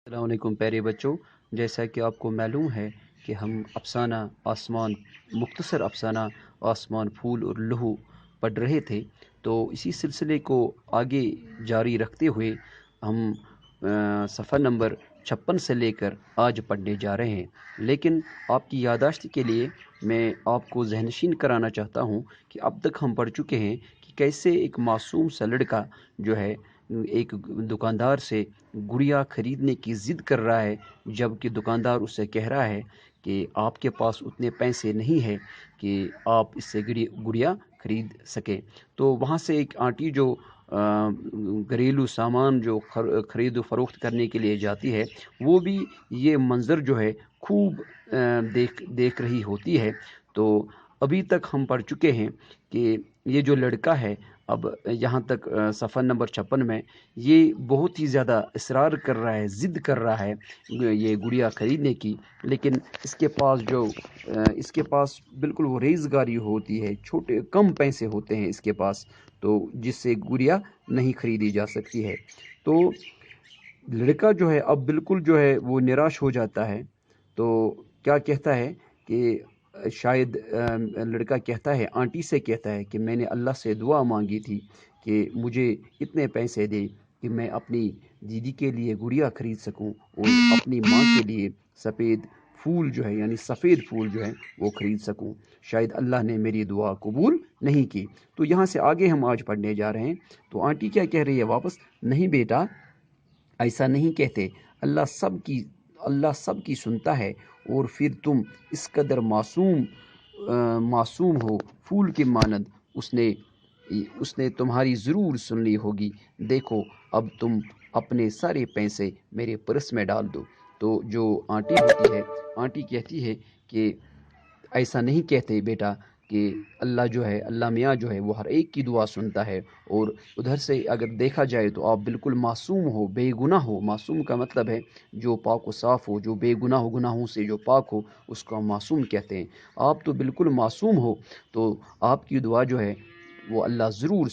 السلام علیکم پیارے بچوں، جیسا کہ آپ کو معلوم ہے کہ ہم افسانہ آسمان مختصر افسانہ آسمان پھول اور لہو پڑھ رہے تھے، تو اسی سلسلے کو آگے جاری رکھتے ہوئے ہم صفحہ نمبر 56 سے لے کر آج پڑھنے جا رہے ہیں۔ لیکن آپ کی یادداشت کے لیے میں آپ کو ذہن نشین کرانا چاہتا ہوں کہ اب تک ہم پڑھ چکے ہیں کہ کیسے ایک معصوم سا لڑکا جو ہے ایک دکاندار سے گڑیا خریدنے کی ضد کر رہا ہے، جب کہ دکاندار اس سے کہہ رہا ہے کہ آپ کے پاس اتنے پیسے نہیں ہیں کہ آپ اس سے گڑیا خرید سکیں۔ تو وہاں سے ایک آنٹی جو گھریلو سامان جو خرید و فروخت کرنے کے لیے جاتی ہے، وہ بھی یہ منظر جو ہے خوب دیکھ رہی ہوتی ہے۔ تو ابھی تک ہم پڑھ چکے ہیں کہ یہ جو لڑکا ہے، اب یہاں تک صفحہ نمبر 56 میں یہ بہت ہی زیادہ اصرار کر رہا ہے، ضد کر رہا ہے یہ گڑیا خریدنے کی، لیکن اس کے پاس بالکل وہ ریزگاری ہوتی ہے، چھوٹے کم پیسے ہوتے ہیں اس کے پاس، تو جس سے گڑیا نہیں خریدی جا سکتی ہے۔ تو لڑکا جو ہے اب بالکل جو ہے وہ نراش ہو جاتا ہے، تو کیا کہتا ہے کہ شاید لڑکا کہتا ہے، آنٹی سے کہتا ہے کہ میں نے اللہ سے دعا مانگی تھی کہ مجھے اتنے پیسے دے کہ میں اپنی دیدی کے لیے گڑیا خرید سکوں اور اپنی ماں کے لیے سفید پھول جو ہے یعنی سفید پھول جو ہے وہ خرید سکوں، شاید اللہ نے میری دعا قبول نہیں کی۔ تو یہاں سے آگے ہم آج پڑھنے جا رہے ہیں۔ تو آنٹی کیا کہہ رہی ہے واپس، نہیں بیٹا ایسا نہیں کہتے، اللہ سب کی سنتا ہے، اور پھر تم اس قدر معصوم ہو پھول کی مانند، اس نے تمہاری ضرور سن لی ہوگی، دیکھو اب تم اپنے سارے پیسے میرے پرس میں ڈال دو۔ تو جو آنٹی ہوتی ہے، آنٹی کہتی ہے کہ ایسا نہیں کہتے بیٹا، کہ اللہ میاں جو ہے وہ ہر ایک کی دعا سنتا ہے، اور ادھر سے اگر دیکھا جائے تو آپ بالکل معصوم ہو، بے گناہ ہو۔ معصوم کا مطلب ہے جو پاک و صاف ہو، جو بے گناہ ہو، گناہوں سے جو پاک ہو، اس کو ہم معصوم کہتے ہیں۔ آپ تو بالکل معصوم ہو، تو آپ کی دعا جو ہے وہ اللہ ضرور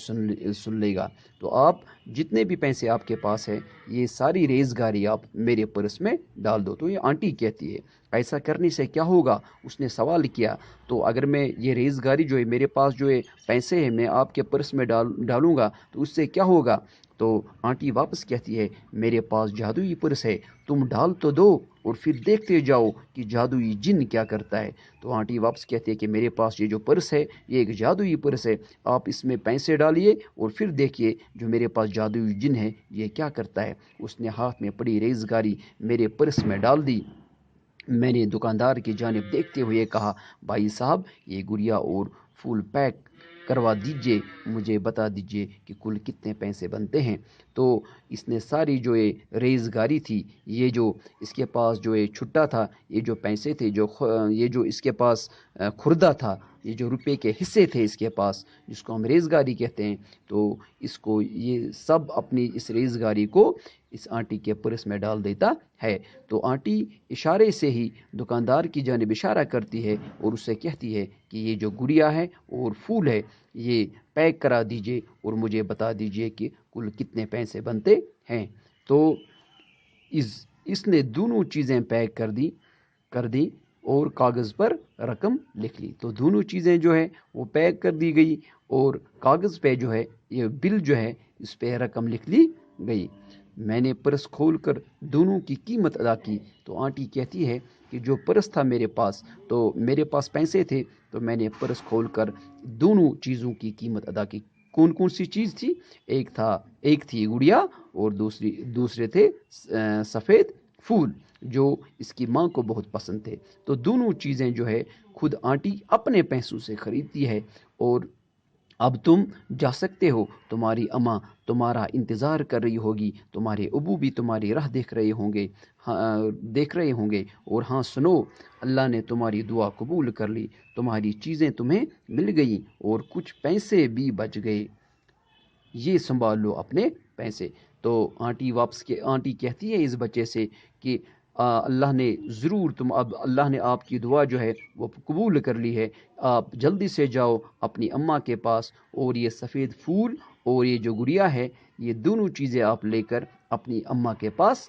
سن لے گا۔ تو آپ جتنے بھی پیسے آپ کے پاس ہے، یہ ساری ریزگاری آپ میرے پرس میں ڈال دو۔ تو یہ آنٹی کہتی ہے ایسا کرنے سے کیا ہوگا، اس نے سوال کیا، تو اگر میں یہ ریزگاری جو ہے میرے پاس جو ہے پیسے ہیں میں آپ کے پرس میں ڈالوں گا تو اس سے کیا ہوگا؟ تو آنٹی واپس کہتی ہے میرے پاس جادوئی پرس ہے، تم ڈال تو دو اور پھر دیکھتے جاؤ کہ جادوئی جن کیا کرتا ہے۔ تو آنٹی واپس کہتی ہے کہ میرے پاس یہ جو پرس ہے یہ ایک جادوئی پرس ہے، آپ اس میں پیسے ڈالیے اور پھر دیکھیے جو میرے پاس جادوئی جن ہے یہ کیا کرتا ہے۔ اس نے ہاتھ میں پڑی ریزگاری میرے پرس میں ڈال دی۔ میں نے دکاندار کی جانب دیکھتے ہوئے کہا، بھائی صاحب یہ گڑیا اور پھول پیک کروا دیجئے، مجھے بتا دیجئے کہ کل کتنے پیسے بنتے ہیں۔ تو اس نے ساری جو یہ ریزگاری تھی، یہ جو اس کے پاس جو یہ چھٹا تھا، یہ جو پیسے تھے، یہ جو اس کے پاس کھردہ تھا، یہ جو روپے کے حصے تھے اس کے پاس، جس کو ہم ریزگاری کہتے ہیں، تو اس کو یہ سب اپنی اس ریزگاری کو اس آنٹی کے پرس میں ڈال دیتا ہے۔ تو آنٹی اشارے سے ہی دکاندار کی جانب اشارہ کرتی ہے اور اسے کہتی ہے کہ یہ جو گڑیا ہے اور پھول ہے یہ پیک کرا دیجئے اور مجھے بتا دیجئے کہ کل کتنے پیسے بنتے ہیں۔ تو اس نے دونوں چیزیں پیک کر دی اور کاغذ پر رقم لکھ لی۔ تو دونوں چیزیں جو ہے وہ پیک کر دی گئی اور کاغذ پہ جو ہے یہ بل جو ہے اس پہ رقم لکھ لی گئی۔ میں نے پرس کھول کر دونوں کی قیمت ادا کی۔ تو آنٹی کہتی ہے کہ جو پرس تھا میرے پاس، تو میرے پاس پیسے تھے تو میں نے پرس کھول کر دونوں چیزوں کی قیمت ادا کی۔ کون کون سی چیز تھی؟ ایک تھی گڑیا اور دوسرے تھے سفید پھول جو اس کی ماں کو بہت پسند تھے۔ تو دونوں چیزیں جو ہے خود آنٹی اپنے پیسوں سے خریدتی ہے، اور اب تم جا سکتے ہو، تمہاری اماں تمہارا انتظار کر رہی ہوگی، تمہارے ابو بھی تمہاری راہ دیکھ رہے ہوں گے، اور ہاں سنو، اللہ نے تمہاری دعا قبول کر لی، تمہاری چیزیں تمہیں مل گئیں اور کچھ پیسے بھی بچ گئے، یہ سنبھال لو اپنے پیسے۔ تو آنٹی کہتی ہے اس بچے سے کہ اللہ نے ضرور اب اللہ نے آپ کی دعا جو ہے وہ قبول کر لی ہے، آپ جلدی سے جاؤ اپنی اماں کے پاس، اور یہ سفید پھول اور یہ جو گڑیا ہے، یہ دونوں چیزیں آپ لے کر اپنی اماں کے پاس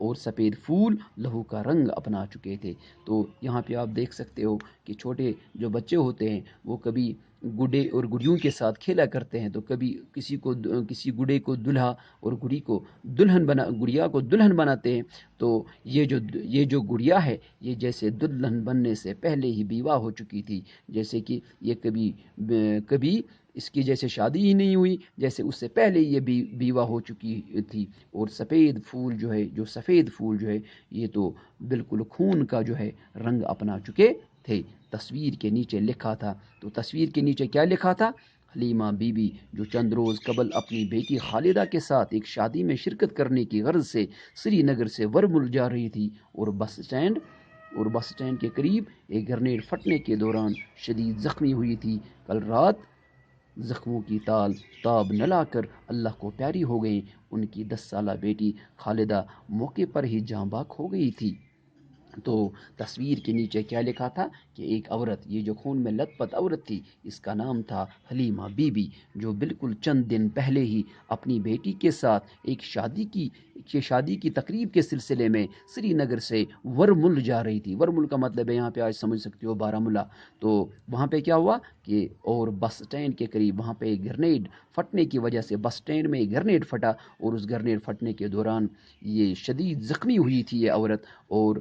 اور سفید پھول لہو کا رنگ اپنا چکے تھے۔ تو یہاں پہ آپ دیکھ سکتے ہو کہ چھوٹے جو بچے ہوتے ہیں وہ کبھی گڈے اور گڑیوں کے ساتھ کھیلا کرتے ہیں، تو کبھی کسی گڈے کو دلہا اور گڑیا کو دلہن بناتے ہیں۔ تو یہ جو گڑیا ہے یہ جیسے دلہن بننے سے پہلے ہی بیوہ ہو چکی تھی، جیسے کہ یہ کبھی اس کی جیسے شادی ہی نہیں ہوئی، جیسے اس سے پہلے یہ بیوہ ہو چکی تھی۔ اور سفید پھول جو ہے یہ تو بالکل خون کا جو ہے رنگ اپنا چکے تھے۔ تصویر کے نیچے لکھا تھا، تو تصویر کے نیچے کیا لکھا تھا؟ حلیمہ بی بی جو چند روز قبل اپنی بیٹی خالدہ کے ساتھ ایک شادی میں شرکت کرنے کی غرض سے سری نگر سے ورمل جا رہی تھی، اور بس اسٹینڈ کے قریب ایک گرنیڈ پھٹنے کے دوران شدید زخمی ہوئی تھی۔ کل رات زخموں کی تاب نہ لا کر اللہ کو پیاری ہو گئی۔ ان کی 10 سالہ بیٹی خالدہ موقع پر ہی جاں بحق ہو گئی تھی۔ تو تصویر کے نیچے کیا لکھا تھا کہ ایک عورت، یہ جو خون میں لت پت عورت تھی، اس کا نام تھا حلیمہ بی بی، جو بالکل چند دن پہلے ہی اپنی بیٹی کے ساتھ ایک شادی کی تقریب کے سلسلے میں سری نگر سے ورمل جا رہی تھی۔ ورمل کا مطلب ہے یہاں پہ آج سمجھ سکتے ہو بارہمولہ۔ تو وہاں پہ کیا ہوا کہ اور بس اسٹینڈ کے قریب وہاں پہ گرنیڈ پھٹنے کی وجہ سے بس اسٹینڈ میں گرنیڈ پھٹا، اور اس گرنیڈ پھٹنے کے دوران یہ شدید زخمی ہوئی تھی یہ عورت، اور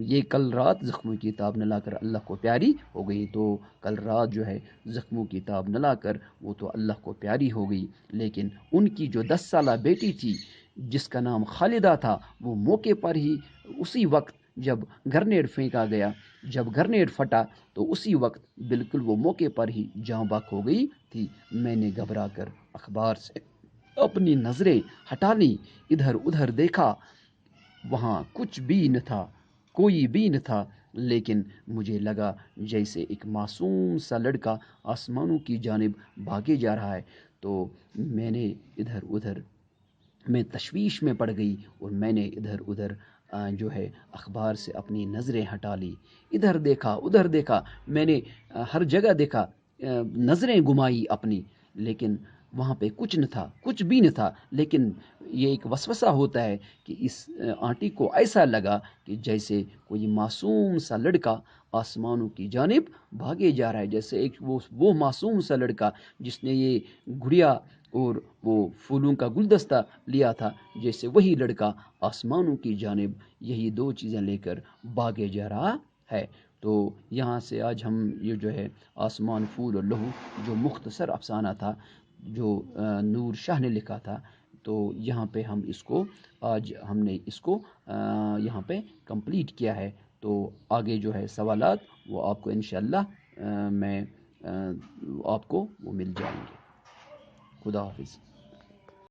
یہ کل رات زخموں کی تاب نہ لا کر اللہ کو پیاری ہو گئی۔ تو کل رات جو ہے زخموں کی تاب نہ لا کر وہ تو اللہ کو پیاری ہو گئی، لیکن ان کی جو 10 سالہ بیٹی تھی جس کا نام خالدہ تھا، وہ موقع پر ہی اسی وقت جب گرنیڈ پھینکا گیا، جب گرنیڈ پھٹا، تو اسی وقت بالکل وہ موقع پر ہی جاں بحق ہو گئی تھی۔ میں نے گھبرا کر اخبار سے اپنی نظریں ہٹا لیں، ادھر ادھر دیکھا، وہاں کچھ بھی نہ تھا، کوئی بھی نہ تھا، لیکن مجھے لگا جیسے ایک معصوم سا لڑکا آسمانوں کی جانب بھاگے جا رہا ہے۔ تو میں تشویش میں پڑ گئی، اور میں نے ادھر ادھر جو ہے اخبار سے اپنی نظریں ہٹا لی، ادھر دیکھا ادھر دیکھا، میں نے ہر جگہ دیکھا، نظریں گھمائی اپنی، لیکن وہاں پہ کچھ نہ تھا، کچھ بھی نہ تھا۔ لیکن یہ ایک وسوسہ ہوتا ہے کہ اس آنٹی کو ایسا لگا کہ جیسے کوئی معصوم سا لڑکا آسمانوں کی جانب بھاگے جا رہا ہے، جیسے ایک وہ معصوم سا لڑکا جس نے یہ گڑیا اور وہ پھولوں کا گلدستہ لیا تھا، جیسے وہی لڑکا آسمانوں کی جانب یہی 2 چیزیں لے کر بھاگے جا رہا ہے۔ تو یہاں سے آج ہم یہ جو ہے آسمان، پھول اور لہو جو مختصر افسانہ تھا جو نور شاہ نے لکھا تھا، تو یہاں پہ ہم نے اس کو یہاں پہ کمپلیٹ کیا ہے۔ تو آگے جو ہے سوالات وہ آپ کو انشاءاللہ میں آپ کو وہ مل جائیں گے۔ خدا حافظ۔